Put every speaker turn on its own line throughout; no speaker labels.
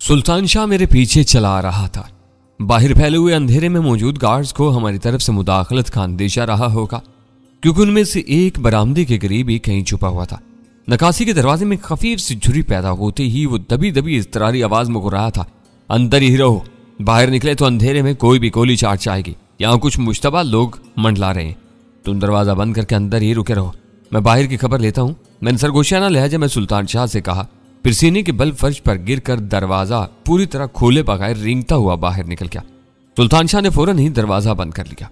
सुल्तान शाह मेरे पीछे चला आ रहा था। बाहर फैले हुए अंधेरे में मौजूद गार्ड्स को हमारी तरफ से मुदाखलत का अंदेशा रहा होगा, क्योंकि उनमें से एक बरामदे के करीब ही कहीं छुपा हुआ था। नकासी के दरवाजे में खफीफ सी झुर्री पैदा होते ही वो दबी दबी इज़्तिरारी आवाज में गुर्राया था, अंदर ही रहो, बाहर निकले तो अंधेरे में कोई भी गोली चाट जाएगी। यहाँ कुछ मुश्तबा लोग मंडला रहे हैं, तुम दरवाजा बंद करके अंदर ही रुके रहो, मैं बाहर की खबर लेता हूँ। मैंने सरगोशियाना लहजे में सुल्तान शाह से कहा, फिर सीने के बल फर्श पर गिरकर दरवाजा पूरी तरह खोले बगैर रेंगता हुआ बाहर निकल गया। सुल्तान शाह ने फौरन ही दरवाजा बंद कर लिया।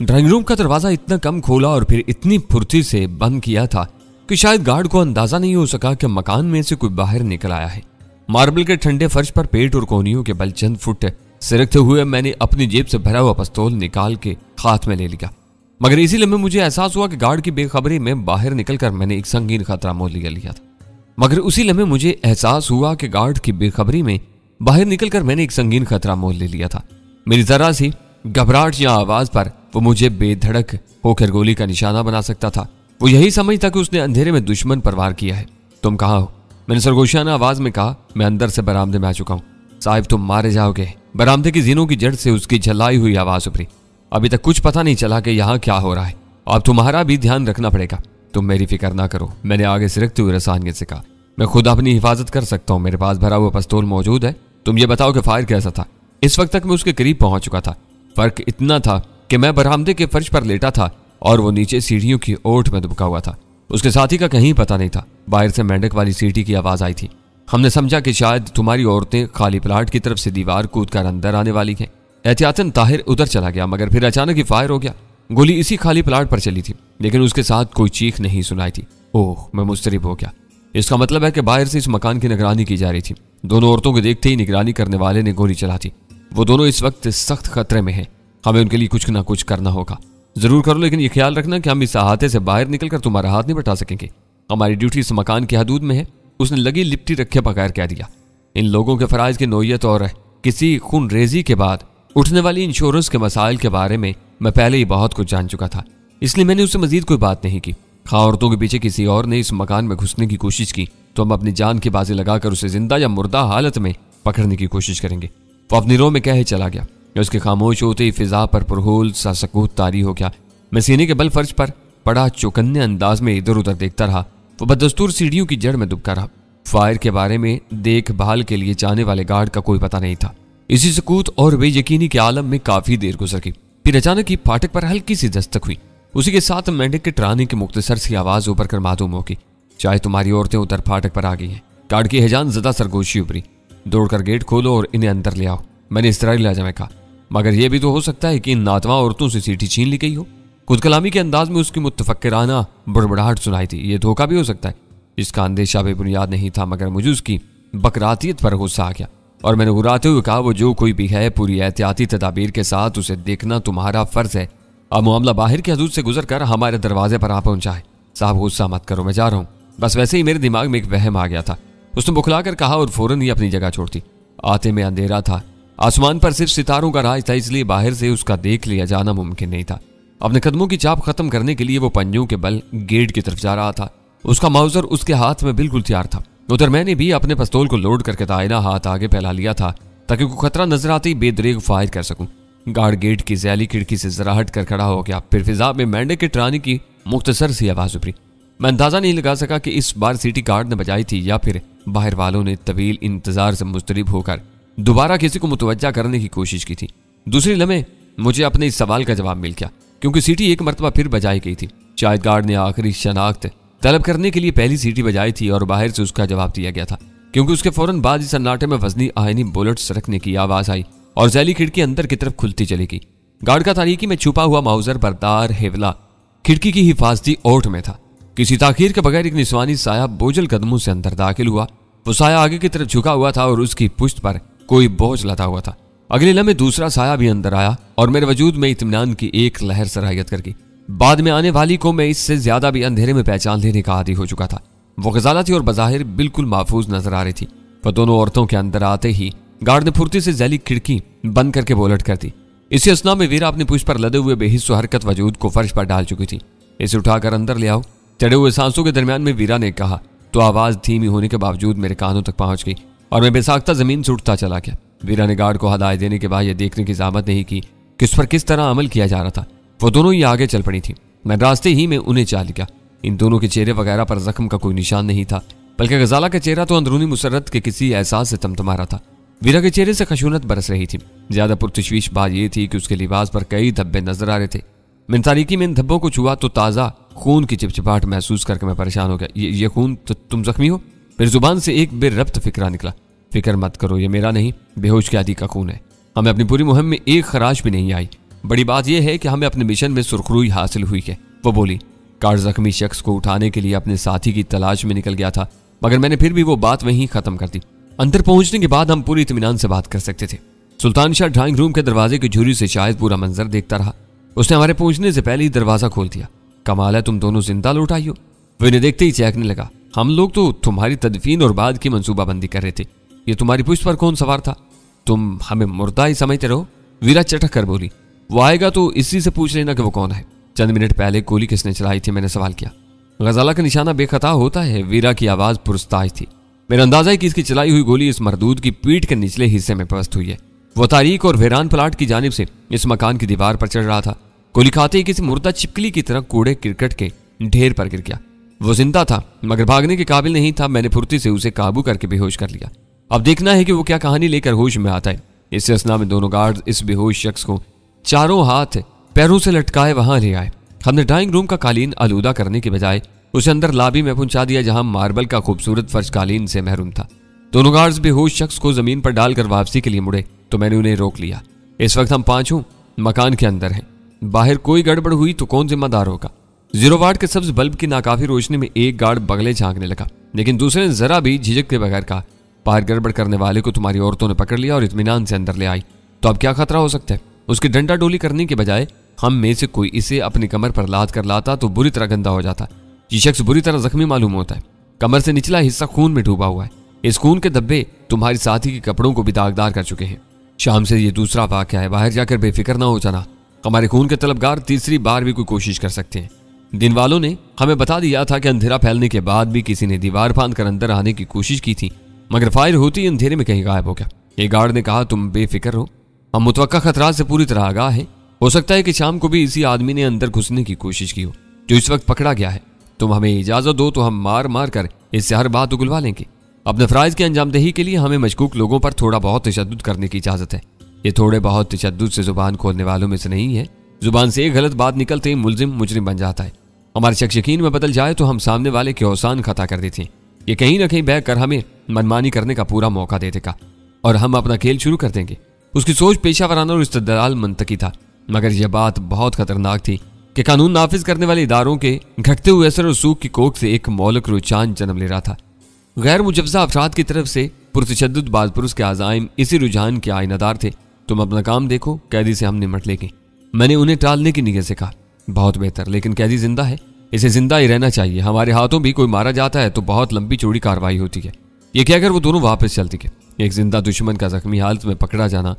ड्राइंग रूम का दरवाजा इतना कम खोला और फिर इतनी फुर्ती से बंद किया था कि शायद गार्ड को अंदाजा नहीं हो सका कि मकान में से कोई बाहर निकल आया है। मार्बल के ठंडे फर्श पर पेट और कोहनियों के बल चंद फुट सिरकते हुए मैंने अपनी जेब से भरा हुआ पिस्तौल निकाल के हाथ में ले लिया, मगर इसी लम्हे मुझे एहसास हुआ कि गार्ड की बेखबरी में बाहर निकलकर मैंने एक संगीन खतरा मोल लिया था। मगर उसी लम्हे मुझे एहसास हुआ कि गार्ड की बेखबरी में बाहर निकलकर मैंने एक संगीन खतरा मोल ले लिया था। मेरी जरा सी घबराहट या आवाज पर वो मुझे बेधड़क होकर गोली का निशाना बना सकता था। वो यही समझता कि उसने अंधेरे में दुश्मन पर वार किया है। तुम कहाँ हो? मैंने सरगोशियाना आवाज में कहा। मैं अंदर से बरामदे में आ चुका हूँ। साहिब तुम मारे जाओगे। बरामदे की जीनों की जड़ से उसकी झल्लाई हुई आवाज उभरी। अभी तक कुछ पता नहीं चला कि यहाँ क्या हो रहा है, अब तुम्हारा भी ध्यान रखना पड़ेगा। तुम मेरी फिक्र ना करो, मैंने आगे सिरकते हुए रसानियत से कहा। मैं खुद अपनी हिफाजत कर सकता हूँ, मेरे पास भरा हुआ पिस्तौल मौजूद है। तुम ये बताओ कि फायर कैसा था? इस वक्त तक मैं उसके करीब पहुंच चुका था। फर्क इतना था कि मैं बरामदे के फर्श पर लेटा था और वो नीचे सीढ़ियों की ओट में दुबका हुआ था। उसके साथी का कहीं पता नहीं था। बाहर से मेंढक वाली सीटी की आवाज आई थी। हमने समझा कि शायद तुम्हारी औरतें खाली प्लाट की तरफ से दीवार कूद कर अंदर आने वाली हैं। एहतियातन ताहिर उधर चला गया, मगर फिर अचानक ही फायर हो गया। गोली इसी खाली प्लाट पर चली थी, लेकिन उसके साथ कोई चीख नहीं सुनाई थी। ओह, मैं मुस्तरिब हो गया। इसका मतलब है कि बाहर से इस मकान की निगरानी की जा रही थी। दोनों औरतों को देखते ही निगरानी करने वाले ने गोली चला दी। वो दोनों इस वक्त सख्त खतरे में हैं। हमें उनके लिए कुछ ना कुछ करना होगा। जरूर करो, लेकिन ये ख्याल रखना कि हम इस अहाते से बाहर निकलकर तुम्हारा हाथ नहीं बटा सकेंगे। हमारी ड्यूटी इस मकान की हदूद में है। उसने लगी लिपटी रखे बगैर कह दिया। इन लोगों के फराइज की नोयत और किसी खून रेजी के बाद उठने वाली इंश्योरेंस के मसाइल के बारे में मैं पहले ही बहुत कुछ जान चुका था, इसलिए मैंने उससे मजीद कोई बात नहीं की। हाँ, औरतों के पीछे किसी और ने इस मकान में घुसने की कोशिश की तो हम अपनी जान की बाजी लगाकर उसे जिंदा या मुर्दा हालत में पकड़ने की कोशिश करेंगे। वो अपनी रो में कहे चला गया। उसके खामोश होते ही फिजा पर पुरहूल सा सकूत तारी हो गया। मैं सीने के बल फर्श पर पड़ा चौकन्ने अंदाज में इधर उधर देखता रहा। वो बदस्तूर सीढ़ियों की जड़ में दुबका रहा। फायर के बारे में देखभाल के लिए जाने वाले गार्ड का कोई पता नहीं था। इसी सकूत और बेयकीनी के आलम में काफी देर गुजर गई। फिर अचानक ही फाटक पर हल्की सी दस्तक हुई। उसी के साथ मेंढक के ट्राने की मुख्तसर सी आवाज ऊपर कर मालूम होगी, चाहे तुम्हारी औरतें उधर फाटक पर आ गई हैं। गार्ड की हैजान ज़दा सरगोशी उभरी। दौड़कर गेट खोलो और इन्हें अंदर ले आओ, मैंने इस तरह लहजा में कहा। मगर यह भी तो हो सकता है कि इन नातवा औरतों से सीटी छीन ली गई हो। खुद कलामी के अंदाज में उसकी मुतफक्किराना बड़बड़ाहट सुनाई थी। यह धोखा भी हो सकता है। इसका अंदेशा बेबुनियाद नहीं था, मगर मुझे उसकी बकरातियत पर गुस्सा आ गया और मैंने गुर्राते हुए कहा, वो जो कोई भी है, पूरी एहतियाती तदाबीर के साथ उसे देखना तुम्हारा फर्ज है। अब मामला बाहर की हदूद से गुजर कर हमारे दरवाजे पर आ पहुंचा है। साहब गुस्सा मत करो, मैं जा रहा हूँ। बस वैसे ही मेरे दिमाग में एक वहम आ गया था, उसने बुखलाकर कहा और फौरन ही अपनी जगह छोड़ दी। आते में अंधेरा था, आसमान पर सिर्फ सितारों का राज था, इसलिए बाहर से उसका देख लिया जाना मुमकिन नहीं था। अपने कदमों की चाप खत्म करने के लिए वो पंजों के बल गेट की तरफ जा रहा था। उसका माउजर उसके हाथ में बिल्कुल तैयार था। उधर मैंने भी अपने पिस्तौल को लोड करके दाहिना हाथ आगे फैला लिया था ताकि कोई खतरा नजर आते ही बेदरेग फायर कर सकूं। गार्ड गेट की जैली खिड़की से जरा हट कर खड़ा हो गया। फिर फिजा में मेंढक के ट्राने की मुख्तसर सी आवाज उभरी। मैं अंदाजा नहीं लगा सका कि इस बार सीटी गार्ड ने बजाई थी या फिर बाहर वालों ने तवील इंतजार से मुस्तरिब होकर दोबारा किसी को मुतवज्जा करने की कोशिश की थी। दूसरी लम्हे मुझे अपने इस सवाल का जवाब मिल गया, क्योंकि सीटी एक मरतबा फिर बजाई गई थी। शायद गार्ड ने आखिरी शनाख्त तलब करने के लिए पहली सीटी बजाई थी और बाहर से उसका जवाब दिया गया था, क्योंकि उसके फौरन बाद इस सन्नाटे में वजनी आयनी बुलेट सरकने की आवाज आई और जैली खिड़की अंदर की तरफ खुलती चली गई। गार्ड का तारीकी में छुपा हुआ माउजर बरदार हेवला खिड़की की हिफाजती ओट में था। किसी ताखीर के बगैर एक निस्वानी साया बोझल कदमों से अंदर दाखिल हुआ। वो साया आगे की तरफ झुका हुआ था और उसकी पुश्त पर कोई बोझ लदा हुआ था। अगले लम्हे दूसरा साया भी अंदर आया और मेरे वजूद में इत्मीनान की एक लहर सरायत कर गई। बाद में आने वाली को मैं इससे ज्यादा भी अंधेरे में पहचान लेने का आदी हो चुका था। वो गजाला थी और बज़ाहिर बिल्कुल महफूज नजर आ रही थी। वह दोनों औरतों के अंदर आते ही गार्ड ने फुर्ती से जैली खिड़की बंद करके बोलट कर दी। इसी असना में वीरा अपनी पुष्प पर लदे हुए बेहिस्सो हरकत वजूद को फर्श पर डाल चुकी थी। इसे उठाकर अंदर ले आओ। चढ़े हुए सांसों के दरमियान में वीरा ने कहा तो आवाज धीमी होने के बावजूद मेरे कानों तक पहुंच गई। और मैं बेसाख्ता जमीन से उठता चला गया। वीरा ने गार्ड को हदायत देने के बाद यह देखने की ज़हमत नहीं की कि उस पर किस तरह अमल किया जा रहा था। वो दोनों ही आगे चल पड़ी थी। मैं रास्ते ही में उन्हें चाल गया। इन दोनों के चेहरे वगैरह पर जख्म का कोई निशान नहीं था, बल्कि गजाला का चेहरा तो अंदरूनी मुसर्रत के किसी एहसास से तमतमा रहा था। वीरा के चेहरे से खशूनत बरस रही थी। ज्यादा पुरतशवीश बात यह थी कि उसके लिबास पर कई धब्बे नजर आ रहे थे। मैंने तारीकी में इन धब्बों को छुआ तो ताज़ा खून की चिपचिपाहट महसूस करके मैं परेशान हो गया। ये खून तो तुम जख्मी हो? मेरी जुबान से एक बेरब्त फिक्रा निकला। फिक्र मत करो, ये मेरा नहीं, बेहोश के आदि का खून है। हमें अपनी पूरी मुहिम में एक खराश भी नहीं आई। बड़ी बात यह है कि हमें अपने मिशन में सुरखरुई हासिल हुई है। वो बोली। गार्ड जख्मी शख्स को उठाने के लिए अपने साथी की तलाश में निकल गया था, मगर मैंने फिर भी वो बात वहीं खत्म कर दी। अंदर पहुंचने के बाद हम पूरी इत्मीनान से बात कर सकते थे। सुल्तान शाह ड्राइंग रूम के दरवाजे की झुर्री से शायद पूरा मंजर देखता रहा। उसने हमारे पहुंचने से पहले ही दरवाजा खोल दिया। कमाल है, तुम दोनों जिंदा लौट आई हो। वो इन्हें देखते ही चहकने लगा। हम लोग तो तुम्हारी तदफीन और बाद की मंसूबाबंदी कर रहे थे। ये तुम्हारी पुष्ट पर कौन सवार था? तुम हमें मुर्दा ही समझते रहो। वीरा चटक कर बोली। वो आएगा तो इसी से पूछ लेना कि वो कौन है। चंद मिनट पहले गोली किसने चलाई थी? मैंने सवाल किया। गजाला का निशाना बेखता होता है। वीरा की आवाज पुरस्ताज थी। मेरा अंदाजा है कि इसकी चलाई हुई गोली इस मरदूद की पीठ के निचले हिस्से में पस्त हुई है। वो तारीख और वीरान प्लाट की जानिब से इस मकान की दीवार पर चढ़ रहा था। गोली खाते ही किसी मुर्दा चिपकली की तरह कूड़े क्रिकेट के ढेर पर गिर गया। वो जिंदा था मगर भागने के काबिल नहीं था। मैंने फुर्ती से उसे काबू करके बेहोश कर लिया। अब देखना है कि वो क्या कहानी लेकर होश में आता है। इस असना में दोनों गार्ड इस बेहोश शख्स को चारों हाथ पैरों से लटकाए वहां ले आए। हमने ड्राइंग रूम का कालीन आलूदा करने के बजाय उसे अंदर लाबी में पहुंचा दिया, जहां मार्बल का खूबसूरत फर्श कालीन से महरूम था। दोनों गार्ड्स बेहोश शख्स को जमीन पर डालकर वापसी के लिए मुड़े तो मैंने उन्हें रोक लिया। इस वक्त हम पांचों मकान के अंदर हैं। बाहर कोई गड़बड़ हुई तो कौन जिम्मेदार होगा? 0 वाट के सब्ज बल्ब की नाकाफी रोशनी में एक गार्ड बगले झांकने लगा, लेकिन दूसरे ने जरा भी झिझक के बगैर कहा, बाहर गड़बड़ करने वाले को तुम्हारी औरतों ने पकड़ लिया और इत्मीनान से अंदर ले आई, तो अब क्या खतरा हो सकता है? उसकी डंडा डोली करने के बजाय हम में से कोई इसे अपनी कमर पर लाद कर लाता तो बुरी तरह गंदा हो जाता। ये शख्स बुरी तरह जख्मी मालूम होता है। कमर से निचला हिस्सा खून में डूबा हुआ है। इस खून के धब्बे तुम्हारी साथी के कपड़ों को भी दागदार कर चुके हैं। शाम से ये दूसरा वाक़या है। बाहर जाकर बेफिक्र ना हो जाना। हमारे खून के तलबगार तीसरी बार भी कोई कोशिश कर सकते हैं। दिन वालों ने हमें बता दिया था कि अंधेरा फैलने के बाद भी किसी ने दीवार फांद कर अंदर आने की कोशिश की थी, मगर फायर होती ही अंधेरे में कहीं गायब हो गया। एक गार्ड ने कहा, तुम बेफिक्र हो, हम मुतवक्का खतरात से पूरी तरह आगाह है। हो सकता है कि शाम को भी इसी आदमी ने अंदर घुसने की कोशिश की हो जो इस वक्त पकड़ा गया है। तुम हमें इजाजत दो तो हम मार मार कर इससे हर बात उगलवा लेंगे। अपने फराइज की अंजामदही के लिए हमें मशकूक लोगों पर थोड़ा बहुत तशद्दुद करने की इजाजत है। ये थोड़े बहुत तशद्दुद से जुबान खोलने वालों में से नहीं है। जुबान से एक गलत बात निकलते ही मुलजिम मुजरिम बन जाता है। हमारे शक यकीन में बदल जाए तो हम सामने वाले के औसान खता कर देते हैं। ये कहीं ना कहीं बह कर हमें मनमानी करने का पूरा मौका दे देगा और हम अपना खेल शुरू कर देंगे। उसकी सोच पेशावराना और इस्तदलाल मंतकी था, मगर यह बात बहुत खतरनाक थी कि कानून नाफिज करने वाले इदारों के घटते हुए असर और सूख की कोख से एक मौलिक रुझान जन्म ले रहा था। गैर मुजव्वजा अफराद की तरफ से पुरतशद्दुद बाज़पुरुष के आज़ाइम इसी रुझान के आइनादार थे। तुम अपना काम देखो, कैदी से हम निमट लेंगे। मैंने उन्हें टालने की नीयत से कहा, बहुत बेहतर, लेकिन कैदी जिंदा है, इसे जिंदा ही रहना चाहिए। हमारे हाथों भी कोई मारा जाता है तो बहुत लंबी चौड़ी कार्रवाई होती है। ये कहकर वो दोनों वापस चलती गए। एक जिंदा दुश्मन का जख्मी हालत में पकड़ा जाना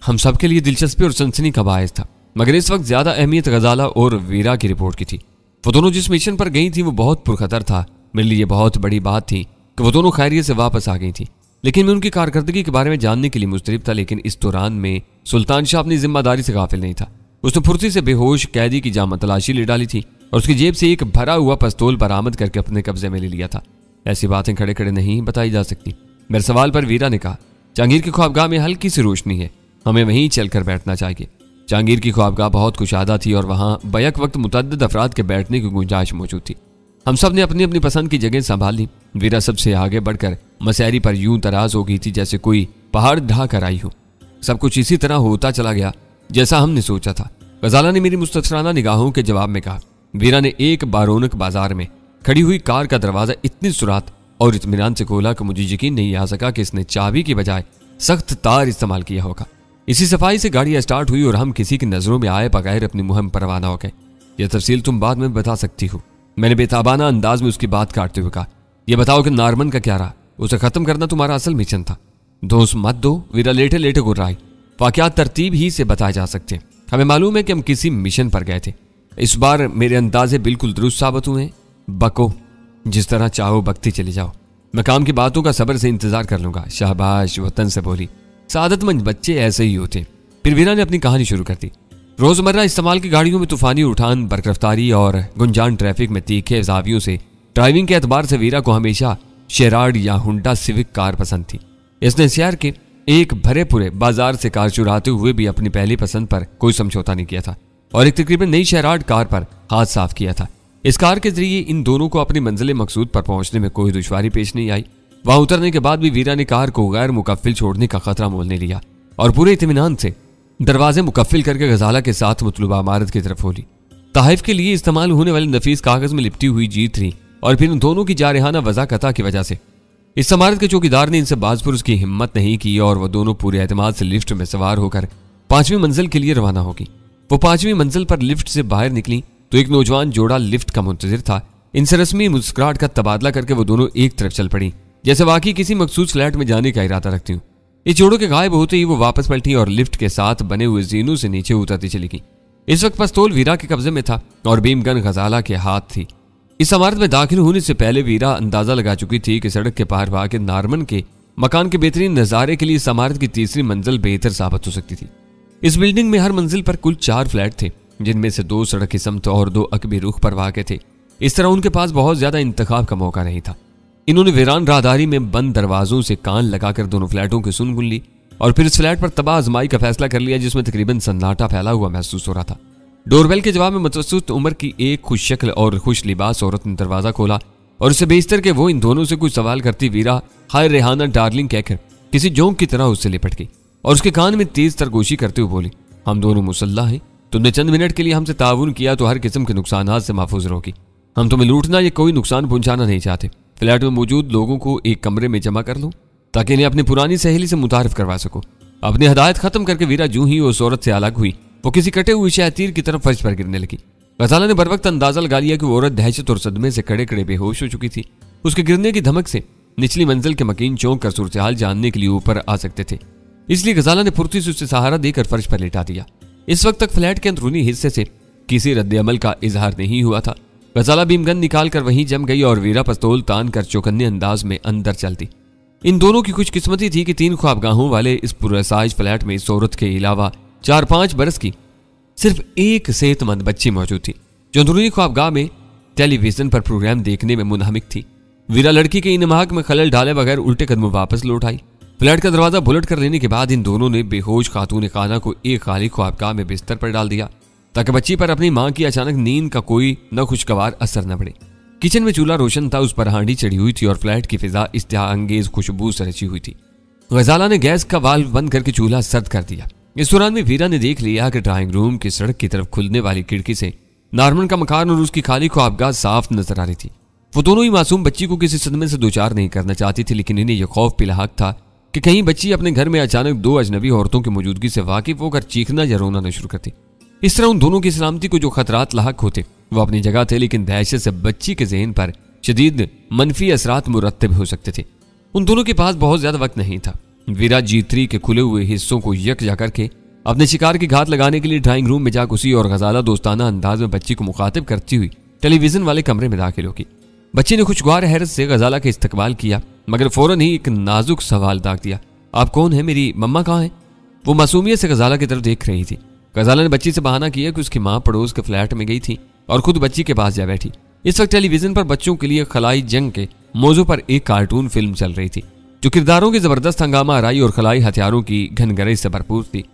हम सबके लिए दिलचस्पी और सनसनी का बायस था, मगर इस वक्त ज्यादा अहमियत गजाला और वीरा की रिपोर्ट की थी। वो दोनों जिस मिशन पर गई थी वो बहुत पुरखतर था। मेरे लिए बहुत बड़ी बात थी कि वो दोनों खैरियत से वापस आ गई थी, लेकिन मैं उनकी कारकर्दगी के बारे में जानने के लिए मुस्तरिब था। लेकिन इस दौरान में सुल्तान शाह अपनी जिम्मेदारी से गाफिल नहीं था। उसने फुर्ती से बेहोश कैदी की जामा तलाशी ले डाली थी और उसकी जेब से एक भरा हुआ पिस्तौल बरामद करके अपने कब्जे में ले लिया था। ऐसी बातें खड़े खड़े नहीं बताई जा सकती। मेरे सवाल पर वीरा ने कहा, जहांगीर की ख्वाबगाह में हल्की सी रोशनी है, हमें वहीं चलकर बैठना चाहिए। जहांगीर की ख्वाबगाह बहुत कुशादा थी और वहां बैक वक्त मुतअद्दिद अफराद के बैठने की गुंजाइश मौजूद थी। हम सब ने अपनी अपनी पसंद की जगह संभाल ली। वीरा सबसे आगे बढ़कर मसैरी पर यूं तराज हो गई थी जैसे कोई पहाड़ ढा कर आई हो। सब कुछ इसी तरह होता चला गया जैसा हमने सोचा था। गजाला ने मेरी मुस्तफराना निगाहों के जवाब में कहा, वीरा ने एक बारोनक बाजार में खड़ी हुई कार का दरवाजा इतनी सुरात और इत्मीनान से खोला कि मुझे यकीन नहीं आ सका कि इसने चाबी की बजाय सख्त तार इस्तेमाल किया होगा। इसी सफाई से गाड़ी स्टार्ट हुई और हम किसी की नजरों में आए बगैर अपनी मुहिम पर रवाना हो गए। यह तफसील तुम बाद में बता सकती हो, मैंने बेताबाना अंदाज में उसकी बात काटते हुए कहा। यह बताओ कि नारमन का क्या रहा? उसे खत्म करना तुम्हारा असल मिशन था। दोस्त मत दो, वीरा लेटे लेटे गुर्राई। वाकयात तरतीब ही से बताए जा सकते हैं। हमें मालूम है कि हम किसी मिशन पर गए थे। इस बार मेरे अंदाजे बिल्कुल दुरुस्त साबित हुए। बको, जिस तरह चाहो बकती चली जाओ। मैं काम की बातों का सब्र से इंतजार कर लूंगा। शाबाश, वतन से बोली। सादतमंद बच्चे ऐसे ही होते। फिर वीरा ने अपनी कहानी शुरू कर दी। रोजमर्रा इस्तेमाल की गाड़ियों में तूफानी उठान, बरकरफ्तारी और गुंजान ट्रैफिक में तीखे जावियों से ड्राइविंग के एतबार से वीरा को हमेशा शेराड या हुंडा सिविक कार पसंद थी। इसने शहर के एक भरे पूरे बाजार से कार चुराते हुए भी अपनी पहली पसंद पर कोई समझौता नहीं किया था और एक तकरीबन नई शेराड कार पर हाथ साफ किया था। इस कार के जरिए इन दोनों को अपनी मंजिल मकसूद पर पहुंचने में कोई दुश्वारी पेश नहीं आई। वहां उतरने के बाद भी वीरा ने कार को गैर मुकफ्फिल छोड़ने का खतरा मोल नहीं लिया और पूरे इत्मीनान से दरवाजे मुकफ्फिल करके गजाला के साथ मतलूबा इमारत की तरफ खोली। तहफ़ के लिए इस्तेमाल होने वाले नफीस कागज में लिपटी हुई G3 और फिर उन दोनों की जारहाना वज़ाकता की वजह से इस इमारत के चौकीदार ने इनसे बाजपुरुष की हिम्मत नहीं की और वह दोनों पूरे एतमाद से लिफ्ट में सवार होकर 5वीं मंजिल के लिए रवाना होगी। वो 5वीं मंजिल पर लिफ्ट से बाहर निकली तो एक नौजवान जोड़ा लिफ्ट का मुंतजिर था। इनसे रस्मी मुस्कुराहट का तबादला करके वो दोनों एक तरफ चल पड़ी, जैसे वाकई किसी मखसूस फ्लैट में जाने का इरादा रखती हूँ। इस जोड़ों के गायब होते ही वो वापस पलटी और लिफ्ट के साथ बने हुए जीनों से नीचे उतरती चली गई। इस वक्त पिस्तौल वीरा के कब्जे में था और बीमगन गजाला के हाथ थी। इस इमारत में दाखिल होने से पहले वीरा अंदाजा लगा चुकी थी कि सड़क के पार वाक़ नारमन के मकान के बेहतरीन नज़ारे के लिए इस इमारत की तीसरी मंजिल बेहतर साबित हो सकती थी। इस बिल्डिंग में हर मंजिल पर कुल 4 फ्लैट थे, जिनमें से 2 सड़क की समत और 2 अकबी रुख पर वाक़ थे। इस तरह उनके पास बहुत ज्यादा इंतखाब का मौका नहीं था। इन्होंने वीरान राहदारी में बंद दरवाजों से कान लगाकर दोनों फ्लैटों की सुन ली और फिर इस फ्लैट पर तबाह आजमाई का फैसला कर लिया, जिसमें तकरीबन सन्नाटा फैला हुआ महसूस हो रहा था। डोरबेल के जवाब में मुतवस्सित उम्र की एक खुश शक्ल और खुश लिबास औरत ने दरवाजा खोला और उससे बेशतर के वो इन दोनों से कुछ सवाल करती वीरा हाय रेहाना डार्लिंग कहकर किसी जोंक की तरह उससे लिपट गई और उसके कान में तेज तरगोशी करते हुए बोली, हम दोनों मुसल्ला हैं। तुमने चंद मिनट के लिए हमसे ताउन किया तो हर किस्म के नुकसानात से महफूज रहोगी। हम तुम्हें लूटना या कोई नुकसान पहुंचाना नहीं चाहते। फ्लैट में मौजूद लोगों को एक कमरे में जमा कर लो ताकि इन्हें अपनी पुरानी सहेली से मुतारिफ करवा सको। अपनी हदायत खत्म करके वीरा जूं ही उस औरत से अलग हुई, वो किसी कटे हुए शातिर की तरफ फर्श पर गिरने लगी। गजाला ने बर वक्त अंदाजा लगा लिया कि वो औरत दहशत और सदमे से कड़े कड़े बेहोश हो चुकी थी। उसके गिरने की धमक से निचली मंजिल के मकीन चौंक कर सूरत हाल जानने के लिए ऊपर आ सकते थे, इसलिए गजाला ने फुर्ती से उससे सहारा देकर फर्श पर लेटा दिया। इस वक्त तक फ्लैट के अंदरूनी हिस्से से किसी रद्द-ए-अमल का इजहार नहीं हुआ था। गजाला भीमगन निकाल कर वहीं जम गई और वीरा पिस्तौल तान कर चौकन्ने अंदाज में अंदर चलती। इन दोनों की कुछ किस्मती थी कि 3 ख्वाबगाहों वाले इस पुरसाइज फ्लैट में इस औरत के अलावा 4-5 बरस की सिर्फ एक सेहतमंद बच्ची मौजूद थी, जो अंदरूनी ख्वाबगाह में टेलीविजन पर प्रोग्राम देखने में मुनहमिक थी। वीरा लड़की के इनमाक में खलल डाले बगैर उल्टे कदमों वापस लौट आई। फ्लैट का दरवाजा बुलेट कर लेने के बाद इन दोनों ने बेहोश खातून खाना को एक खाली ख्वाबगाह में बिस्तर पर डाल दिया ताकि बच्ची पर अपनी मां की अचानक नींद का कोई न खुशगवार असर न पड़े। किचन में चूल्हा रोशन था, उस पर हांडी चढ़ी हुई थी और फ्लैट की फिजा इश्तिहा अंगेज खुशबू से रची हुई थी। गजाला ने गैस का वाल्व बंद करके चूल्हा सर्द कर दिया। इस दौरान में वीरा ने देख लिया कि ड्राइंग रूम की सड़क की तरफ खुलने वाली खिड़की से नारमन का मकान और उसकी खाली ख्वाबगाह साफ नजर आ रही थी। वो दोनों ही मासूम बच्ची को किसी सदमे से दो-चार नहीं करना चाहती थी, लेकिन इन्हें यह खौफ पिलाहक था कि कहीं बच्ची अपने घर में अचानक 2 अजनबी औरतों की मौजूदगी से वाकिफ होकर चीखना या रोना न शुरू करती। इस तरह उन दोनों की सलामती को जो खतरात लाहक होते वो अपनी जगह थे, लेकिन दहशत से बच्ची के ज़हन पर शदीद मनफी असरात मुरत्तब हो सकते थे। उन दोनों के पास बहुत ज्यादा वक्त नहीं था। वीरा G3 के खुले हुए हिस्सों को यकजा करके अपने शिकार की घात लगाने के लिए ड्राइंग रूम में जा घुसी और गजाला दोस्ताना अंदाज में बच्ची को मुखातिब करती हुई टेलीविजन वाले कमरे में दाखिल होगी। बच्ची ने खुशगवार हैरत से गजाला का इस्तकबाल किया, मगर फौरन ही एक नाजुक सवाल दाग दिया, आप कौन है? मेरी मम्मा कहाँ है? वो मासूमियत से गजाला की तरफ देख रही थी। गजाला ने बच्ची से बहाना किया कि उसकी माँ पड़ोस के फ्लैट में गई थी और खुद बच्ची के पास जा बैठी। इस वक्त टेलीविजन पर बच्चों के लिए खलाई जंग के मौजू पर एक कार्टून फिल्म चल रही थी, जो किरदारों की जबरदस्त हंगामा आराई और खलाई हथियारों की घनगरज से भरपूर थी।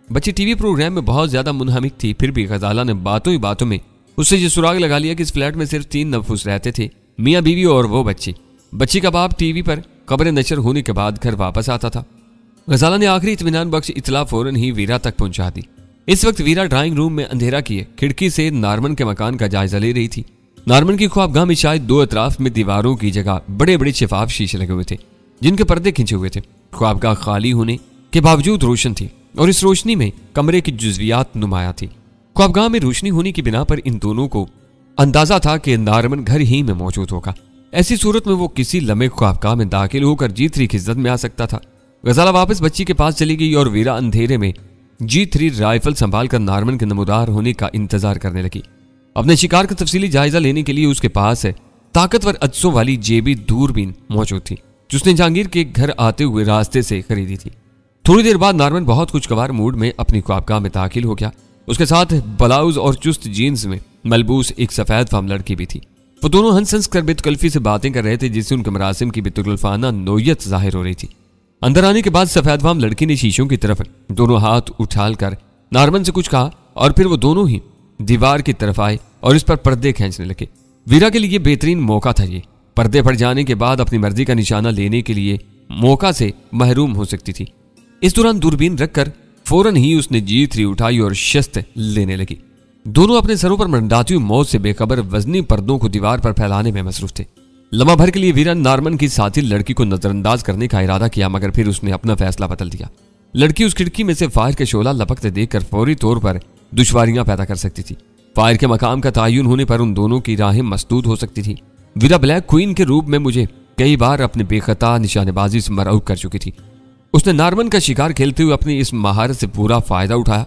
बच्ची टीवी प्रोग्राम में बहुत ज्यादा मुनहमिक थी, फिर भी गजाला ने बातों ही बातों में उससे ये सुराग लगा लिया कि इस फ्लैट में सिर्फ 3 नफूस रहते थे, मियाँ बीवी और वो बच्ची। बच्ची का बाप टीवी पर खबरें नशर होने के बाद घर वापस आता था। गजाला ने आखिरी इत्मीनान बख्श इतला फौरन ही वीरा तक पहुंचा दी। इस वक्त वीरा ड्राइंग रूम में अंधेरा किए खिड़की से नारमन के मकान का जायजा ले रही थी। नारमन की ख्वाबगाह में शायद 2 अतराफ में दीवारों की जगह बड़े बड़े शिफाफ शीशे लगे हुए थे, जिनके पर्दे खिंचे हुए थे। ख्वाबगाह खाली होने के बावजूद रोशन थी और इस रोशनी में कमरे की जुज़वियात नुमाया थी। ख्वाबगाह में रोशनी होने की बिना पर इन दोनों को अंदाजा था कि नारमन घर ही में मौजूद होगा। ऐसी सूरत में वो किसी लम्हे ख्वाबगाह में दाखिल होकर G3 की इज्जत में आ सकता था। गजाला वापस बच्ची के पास चली गई और वीरा अंधेरे में G3 राइफल संभाल कर नारमन के नमूदार होने का इंतजार करने लगी। अपने शिकार का तफसीली जायजा लेने के लिए उसके पास ताकतवर अज्सों वाली जेबी दूरबीन मौजूद थी, जिसने जहांगीर के घर आते हुए रास्ते से खरीदी थी। थोड़ी देर बाद नारमन बहुत खुशगवार मूड में अपनी ख्वाबगाह में दाखिल हो गया। उसके साथ ब्लाउज और चुस्त जीन्स में मलबूस एक सफेद फाम लड़की भी थी। वो दोनों हंस हंस कर बेतकल्फी से बातें कर रहे थे, जिससे उनके मरासिम की बेतुल्फाना नोयत जाहिर हो रही थी। अंदर आने के बाद सफेद फाम लड़की ने शीशों की तरफ दोनों हाथ उछाल कर नारमन से कुछ कहा और फिर वो दोनों ही दीवार की तरफ आए और इस पर पर्दे खींचने लगे। वीरा के लिए बेहतरीन मौका था ये। पर्दे फट जाने के बाद अपनी मर्जी का निशाना लेने के लिए मौका से महरूम हो सकती थी। इस दौरान दूरबीन रखकर फौरन ही उसने G3 उठाई और शस्त्र लेने लगी। दोनों अपने सरों पर मंडराती हुई मौत से बेखबर वजनी पर्दों को दीवार पर फैलाने में मसरूफ थे। लम्हा भर के लिए वीरा नारमन की साथी लड़की को नजरअंदाज करने का इरादा किया, मगर फिर उसने अपना फैसला बदल दिया। लड़की उस खिड़की में से फायर के शोला लपकते देखकर फौरी तौर पर दुश्वारियां पैदा कर सकती थी। फायर के मकाम का तयन होने पर उन दोनों की राहें मसदूद हो सकती थी। वीरा ब्लैक क्वीन के रूप में मुझे कई बार अपने बेखता निशानेबाजी से मरऊब कर चुकी थी। उसने नारमन का शिकार खेलते हुए अपनी इस महारत से पूरा फायदा उठाया।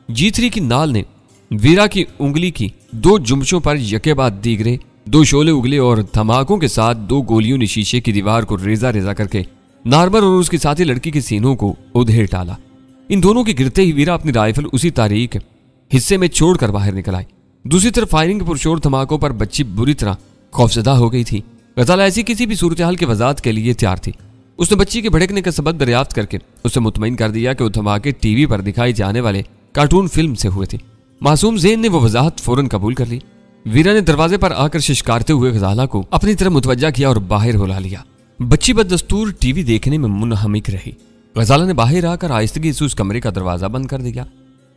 G3 की नाल ने वीरा की उंगली की 2 जुमशों पर यके बाद दीगरे 2 शोले उगले और धमाकों के साथ 2 गोलियों ने शीशे की दीवार को रेजा रेजा करके नारमन और उसकी साथी लड़की के सीनों को उधेड़ डाला। इन दोनों के गिरते ही वीरा अपनी राइफल उसी तारीख हिस्से में छोड़कर बाहर निकल आई। दूसरी तरफ फायरिंग के पुरशोर धमाकों पर बच्ची बुरी तरह खौफजदा हो गई थी। गजाला ऐसी किसी भी सूरत हाल की वजाहत के लिए तैयार थी। उसने बच्ची के भड़कने का सबक दरियाफ्त करके उसे मुतमईन कर दिया कि वो धमाके टीवी पर दिखाई जाने वाले कार्टून फिल्म से हुए थे। मासूम ज़ेन ने वो वजाहत फौरन कबूल कर ली। वीरा ने दरवाजे पर आकर शिशकारते हुए गजाला को अपनी तरफ मुतवज्जा किया और बाहर बुला लिया। बच्ची बददस्तूर टीवी देखने में मुनहमिक रही। गजाला ने बाहर आकर आहिस्तगी से उस कमरे का दरवाजा बंद कर दिया।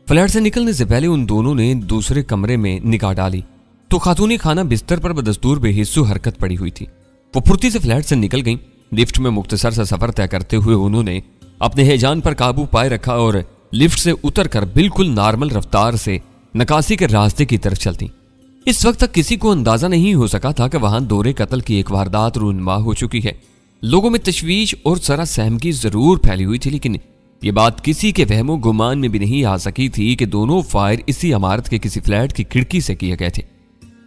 फ्लैट से निकलने से पहले उन दोनों ने दूसरे कमरे में निगाह डाली तो खातूनी खाना बिस्तर पर बदस्तूर बेहिस्सू हरकत पड़ी हुई थी। वो फुर्ती से फ्लैट से निकल गई। लिफ्ट में मुख्तसर सा सफर तय करते हुए उन्होंने अपने हेजान पर काबू पाए रखा और लिफ्ट से उतरकर बिल्कुल नॉर्मल रफ्तार से नकासी के रास्ते की तरफ चलती। इस वक्त तक किसी को अंदाजा नहीं हो सका था कि वहां दोहरे कत्ल की एक वारदात रूनुमा हो चुकी है। लोगों में तशवीश और सरा सहमगी जरूर फैली हुई थी, लेकिन ये बात किसी के वहमो गुमान में भी नहीं आ सकी थी कि दोनों फायर इसी इमारत के किसी फ्लैट की खिड़की से किए गए थे।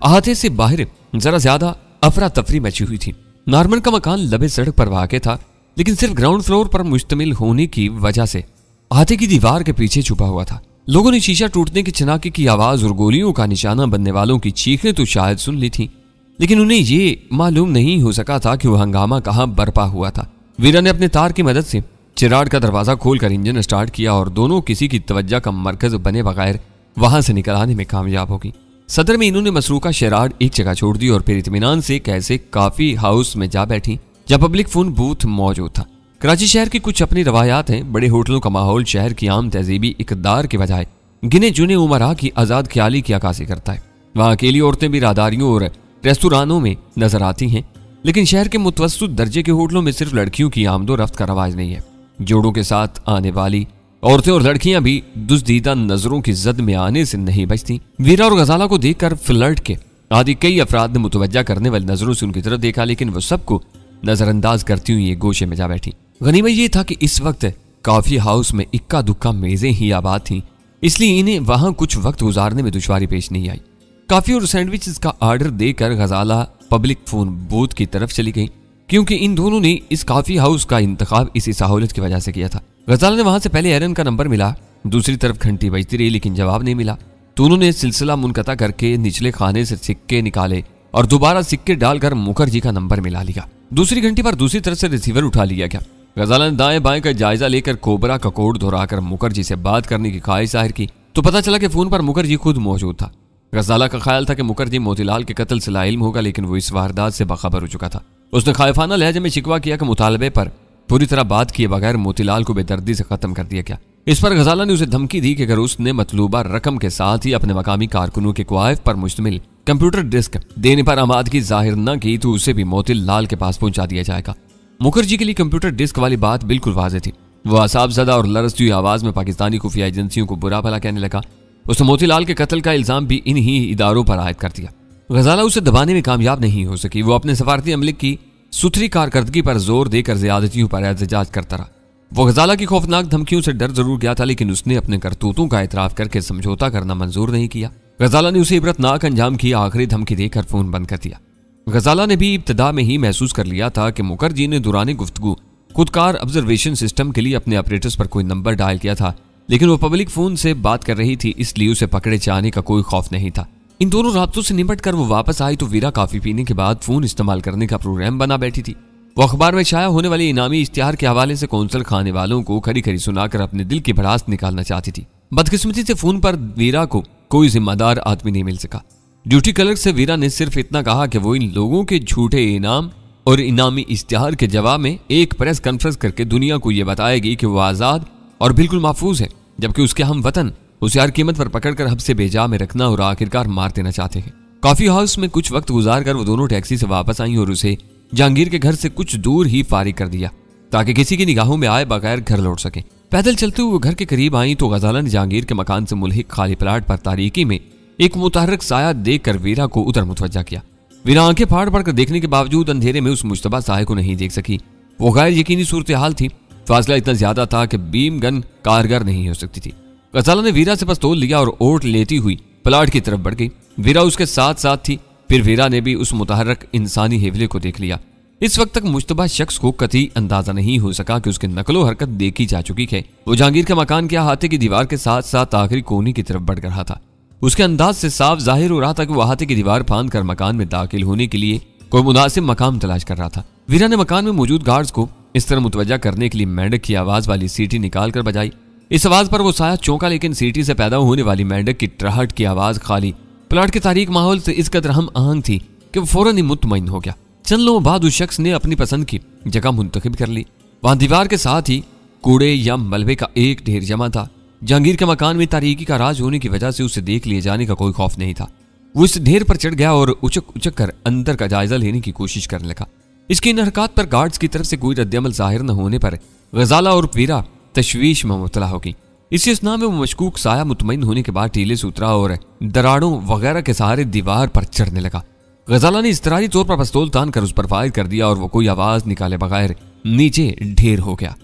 अहाते से बाहर जरा ज्यादा अफरा तफरी मची हुई थी। नारमन का मकान लबे सड़क पर वाक़ था, लेकिन सिर्फ ग्राउंड फ्लोर पर मुश्तमिल होने की वजह से अहाते की दीवार के पीछे छुपा हुआ था। लोगों ने शीशा टूटने की चनाके की आवाज और गोलियों का निशाना बनने वालों की चीखें तो शायद सुन ली थी, लेकिन उन्हें ये मालूम नहीं हो सका था कि वह हंगामा कहां बरपा हुआ था। वीरा ने अपने तार की मदद से चिराड़ का दरवाजा खोलकर इंजन स्टार्ट किया और दोनों किसी की तवज्जो का मरकज बने बगैर वहां से निकल आने में कामयाब हो गई। सदर में इन्होंने मसरूका शेराड एक जगह छोड़ दी और फिर इत्मीनान से कैसे काफी हाउस में जा बैठी, जहां पब्लिक फोन बूथ मौजूद था। कराची शहर की कुछ अपनी रवायात हैं। बड़े होटलों का माहौल शहर की आम तहजीबी इकदार के बजाय गिने चुने उमरा की आजाद ख्याली की अक्कासी करता है। वहां अकेली औरतें भी राहदारियों और रेस्तुरानों में नजर आती हैं, लेकिन शहर के मुतवस्सित दर्जे के होटलों में सिर्फ लड़कियों की आमदो रफ्त का रवाज नहीं है। जोड़ों के साथ आने वाली औरतें और लड़कियां भी दुस्दीदा नजरों की जद में आने से नहीं बचती। वीरा और गजाला को देखकर फ्लर्ट के आदि कई अफराद ने मुतवज्जा करने वाली नजरों से उनकी तरफ देखा, लेकिन वो सबको नजरअंदाज करती हुई एक गोशे में जा बैठी। गनीमत ये था कि इस वक्त काफी हाउस में इक्का दुक्का मेजें ही आबाद थीं, इसलिए इन्हें वहां कुछ वक्त गुजारने में दुश्वारी पेश नहीं आई। काफी और सैंडविचेस का ऑर्डर देकर गजाला पब्लिक फोन बूथ की तरफ चली गई, क्योंकि इन दोनों ने इस काफी हाउस का इंतखाब इसी सहूलत की वजह से किया था। गजाला ने वहां से पहले एरन का नंबर मिला, दूसरी तरफ घंटी बजती रही लेकिन जवाब नहीं मिला। तो उन्होंने सिलसिला मुनकता करके निचले खाने से सिक्के निकाले और दोबारा सिक्के डालकर मुखर्जी का नंबर मिला लिया। दूसरी घंटी पर दूसरी तरफ से रिसीवर उठा लिया गया। गजाला ने दाएं बाएं का जायजा लेकर कोबरा का कोड दोहराकर मुखर्जी से बात करने की ख्वाहिश जाहिर की, तो पता चला कि फोन पर मुखर्जी खुद मौजूद था। गजाला का ख्याल था कि मुखर्जी मोतीलाल के कत्ल से लाइल्म होगा, लेकिन वो इस वारदात से बाखबर हो चुका था। उसने खाइफाना लहजे में शिकवा किया कि मुतालबे पर पूरी तरह बात किए बगैर मोतीलाल को बेदर्दी से खत्म कर दिया गया। इस पर गजाला ने उसे धमकी दी कि अगर उसने मतलूबा रकम के साथ ही अपने मकामी कारकुनों के क्वाइफ पर मुश्तमिल कंप्यूटर डिस्क देने पर आमादगी जाहिर न की तो उसे भी मोतीलाल के पास पहुंचा दिया जाएगा। मुखर्जी के लिए कंप्यूटर डिस्क वाली बात बिल्कुल वाज़ेह थी। वो असाबज़दा और लरजती हुई आवाज में पाकिस्तानी खुफिया एजेंसियों को बुरा भला कहने लगा। उसने मोतीलाल के कत्ल का इल्जाम भी इन्हीं इदारों पर आयद कर दिया। गजाला उसे दबाने में कामयाब नहीं हो सकी। वो अपने सफारती अमले की सुथरी कारकर्दगी पर जोर देकर ज्यादतियों पर एहतजाज करता रहा। वो गजाला की खौफनाक धमकियों से डर जरूर गया था, लेकिन उसने अपने करतूतों का एतराफ करके समझौता करना मंजूर नहीं किया। गजाला ने उसे इबरतनाक अंजाम की आखिरी धमकी देकर फोन बंद कर दिया। गजाला ने भी इब्तिदा में ही महसूस कर लिया था कि मुखर्जी ने दौरान गुफ्तगू खुदकार ऑब्जर्वेशन सिस्टम के लिए अपने ऑपरेटर्स पर कोई नंबर डायल किया था, लेकिन वो पब्लिक फोन से बात कर रही थी, इसलिए उसे पकड़े जाने का कोई खौफ नहीं था। इन दोनों राब्तों से निपट कर वो वापस आई तो वीरा काफी पीने के बाद फोन इस्तेमाल करने का प्रोग्राम बना बैठी थी। वो अखबार में छाया होने वाले इनामी इश्तिहार के हवाले से कौंसल खाने वालों को खरी खरी सुनाकर अपने दिल की भड़ास निकालना चाहती थी। बदकिस्मती से फोन पर वीरा को कोई जिम्मेदार आदमी नहीं मिल सका। ड्यूटी क्लर्क से वीरा ने सिर्फ इतना कहा कि वो इन लोगों के झूठे इनाम और इनामी इश्तिहार के जवाब में एक प्रेस कॉन्फ्रेंस करके दुनिया को यह बताएगी कि वो आजाद और बिल्कुल महफूज है, जबकि उसके हम वतन उसे हर कीमत पर पकड़कर हब्से बेजा में रखना और आखिरकार मार देना चाहते हैं। कॉफी हाउस में कुछ वक्त गुजार कर वो दोनों टैक्सी से वापस आई और उसे जहांगीर के घर से कुछ दूर ही फारिग कर दिया ताकि किसी की निगाहों में आए बगैर घर लौट सके। पैदल चलते हुए घर के करीब आई तो गजाला ने जहांगीर के मकान से मुल्हिक खाली प्लाट पर तारीकी में एक मुतहर्रिक साया देखकर वीरा को उधर मुतवज्जा किया। वीरा आंखें फाड़ फाड़ कर देखने के बावजूद अंधेरे में उस मुश्तबा साये को नहीं देख सकी। वो गैर यकीनी सूरत हाल थी, फासला इतना ज्यादा था कि बीम गन कारगर नहीं हो सकती थी। गजाला ने वीरा से पिस्तौल लिया और ओट लेती हुई प्लाट की तरफ बढ़ गई। वीरा उसके साथ साथ थी। फिर वीरा ने भी उस मुतहर्रिक इंसानी हेवले को देख लिया। इस वक्त तक मुश्तबा शख्स को कतई अंदाजा नहीं हो सका कि उसकी नकलो हरकत देखी जा चुकी है। वो जहांगीर के मकान के अहाते की दीवार के साथ साथ आखिरी कोने की तरफ बढ़ रहा था। उसके अंदाज से साफ जाहिर हो रहा था कि वो अहाते की दीवार फांद कर मकान में दाखिल होने के लिए कोई मुनासिब मकाम तलाश कर रहा था। वीरा ने मकान में मौजूद गार्ड्स को इस तरह मुतवज्जा करने के लिए मेंढक की आवाज वाली सीटी निकाल कर बजाई। इस आवाज पर वो साया चौंका, लेकिन सीटी से पैदा होने वाली मेंढक की ट्रहट की आवाज खाली प्लाट के तारीक माहौल से इस कदर हम आहंग थी कि वो फौरन ही मुतमईन हो गया। चंद लोगों बाद उस शख्स ने अपनी पसंद की जगह मुंतखब कर ली। वहां दीवार के साथ ही कूड़े या मलबे का एक ढेर जमा था। जहांगीर के मकान में तारीकी का राज होने की वजह से उसे देख लिए जाने का कोई खौफ नहीं था। वो इस ढेर पर चढ़ गया और उचक उचक कर अंदर का जायजा लेने की कोशिश करने लगा। इसकी इन हरकत पर गार्ड्स की तरफ से कोई रद्दअमल जाहिर न होने पर गजाला और वीरा तशवीश में मुब्तला हो गई। इसी असना में वो मशकूक साया मुतमईन होने के बाद टीले से उतरा और दराड़ों वगैरह के सहारे दीवार पर चढ़ने लगा। गजाला ने इस्तरारी तौर पर पिस्तौल तान कर उस पर फायर कर दिया और वो कोई आवाज निकाले बगैर नीचे ढेर हो गया।